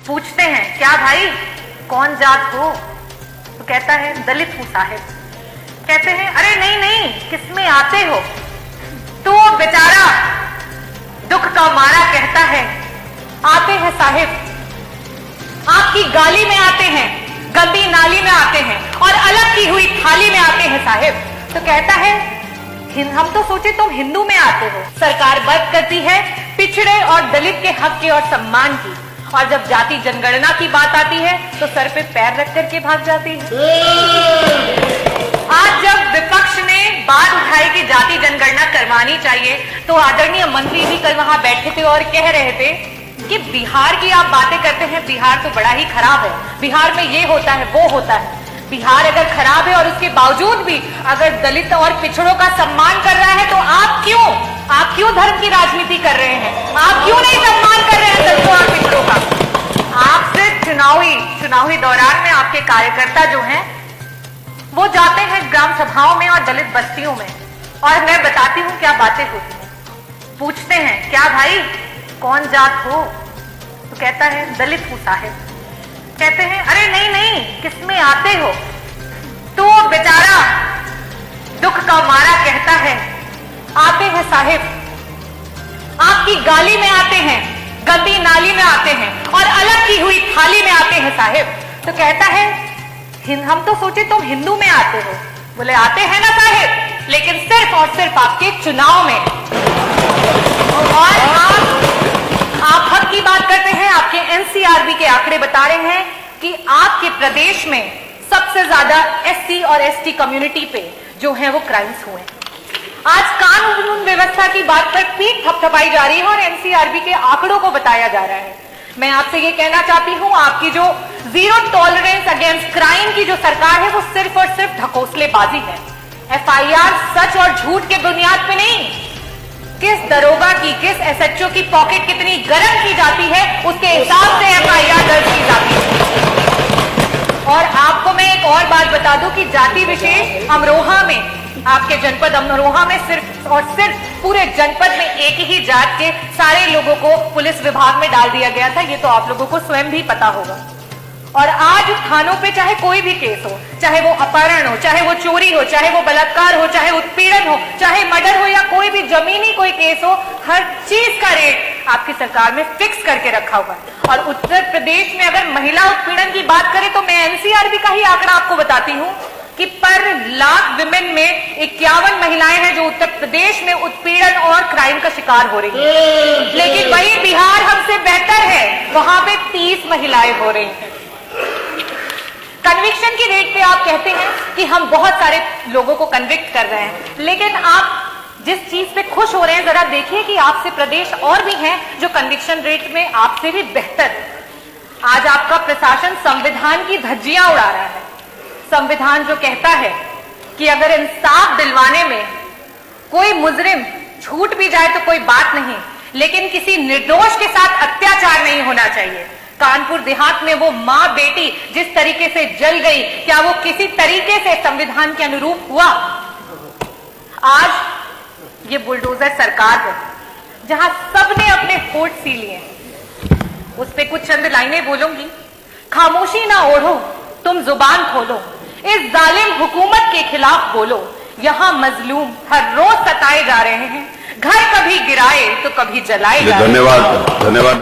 पूछते हैं क्या भाई कौन जात हो, तो कहता है दलित हूं साहिब। कहते हैं अरे नहीं नहीं किसमें आते हो, तो वो बेचारा दुख का मारा कहता है आते हैं साहिब, आपकी गाली में आते हैं, गंदी नाली में आते हैं और अलग की हुई थाली में आते हैं साहिब। तो कहता है हम तो सोचे तुम हिंदू में आते हो। सरकार बात करती है पिछड़े और दलित के हक की और सम्मान की, और जब जाति जनगणना की बात आती है तो सर पे पैर रख करके भाग जाती है। आज जब विपक्ष ने बात उठाई कि जाति जनगणना करवानी चाहिए, तो आदरणीय मंत्री भी कल वहां बैठे थे और कह रहे थे कि बिहार की आप बातें करते हैं, बिहार तो बड़ा ही खराब है, बिहार में ये होता है वो होता है। बिहार अगर खराब है और उसके बावजूद भी अगर दलित और पिछड़ों का सम्मान कर रहा है, तो आप क्यों धर्म की राजनीति कर रहे हैं? आप क्यों नहीं सम्मान कर रहे हैं दलितों और पिछड़ों का? आप सिर्फ चुनावी दौरान में आपके कार्यकर्ता जो हैं वो जाते हैं ग्राम सभाओं में और दलित बस्तियों में, और मैं बताती हूँ क्या बातें होती हैं। पूछते हैं क्या भाई कौन जात हो, तो कहता है दलित हूं साहिब। कहते हैं अरे नहीं नहीं किसमें आते हो, तो वो बेचारा दुख का मारा कहता है आते हैं साहिब, आपकी गाली में आते हैं, गंदी नाली में आते हैं और अलग की हुई थाली में आते हैं साहिब। तो कहता है हम तो सोचे तुम हिंदू में आते हो। बोले आते हैं ना साहिब, लेकिन सिर्फ और सिर्फ आपके चुनाव में। और आप हक की बात करते हैं, आपके एनसीआरबी के आंकड़े बता रहे हैं कि आपके प्रदेश में सबसे ज्यादा एससी और एसटी कम्युनिटी पे जो है वो क्राइम्स हुए। आज कानून व्यवस्था की बात पर पीठ थपथपाई जा रही है और एनसीआरबी के आंकड़ों को बताया जा रहा है। मैं आपसे ये कहना चाहती हूं, आपकी जो जीरो टॉलरेंस अगेंस्ट क्राइम की जो सरकार है वो सिर्फ और सिर्फ ढकोसलेबाजी है। एफआईआर सच और झूठ के बुनियाद पे नहीं, किस दरोगा की, किस एसएचओ की पॉकेट कितनी गर्म की जाती है उसके हिसाब से एफआईआर दर्ज की जाती है। और आपको मैं एक और बात बता दूं कि जाति विशेष अमरोहा में, आपके जनपद अमरोहा में सिर्फ और सिर्फ पूरे जनपद में एक ही जात के सारे लोगों को पुलिस विभाग में डाल दिया गया था। ये तो आप लोगों को स्वयं भी पता होगा। और आज थानों पे चाहे कोई भी केस हो, चाहे वो अपहरण हो, चाहे वो चोरी हो, चाहे वो बलात्कार हो, चाहे उत्पीड़न हो, चाहे मर्डर हो या कोई भी जमीनी कोई केस हो, हर चीज का रेट आपकी सरकार में फिक्स करके रखा हुआ है। और उत्तर प्रदेश में अगर महिला उत्पीड़न की बात करें तो मैं एनसीआरबी का ही आंकड़ा आपको बताती हूँ कि पर लाख विमेन में 51 महिलाएं हैं जो उत्तर प्रदेश में उत्पीड़न और क्राइम का शिकार हो रही हैं। लेकिन वही बिहार हमसे बेहतर है, वहां पे 30 महिलाएं हो रही हैं। कन्विक्शन की रेट पे आप कहते हैं कि हम बहुत सारे लोगों को कन्विक्ट कर रहे हैं, लेकिन आप जिस चीज पे खुश हो रहे हैं जरा देखिए कि आपसे प्रदेश और भी हैं जो कन्विक्शन रेट में आपसे भी बेहतर है। आज आपका प्रशासन संविधान की धज्जियां उड़ा रहा है। संविधान जो कहता है कि अगर इंसाफ दिलवाने में कोई मुजरिम छूट भी जाए तो कोई बात नहीं, लेकिन किसी निर्दोष के साथ अत्याचार नहीं होना चाहिए। कानपुर देहात में वो मां बेटी जिस तरीके से जल गई, क्या वो किसी तरीके से संविधान के अनुरूप हुआ? आज ये बुलडोजर सरकार है जहां सबने अपने होठ सी लिए, उस पे कुछ चंद लाइनें बोलूंगी। खामोशी ना ओढ़ो, तुम जुबान खोलो, इस जालिम हुकूमत के खिलाफ बोलो। यहाँ मजलूम हर रोज सताए जा रहे हैं, घर कभी गिराए तो कभी जलाए जा रहे हैं। धन्यवाद।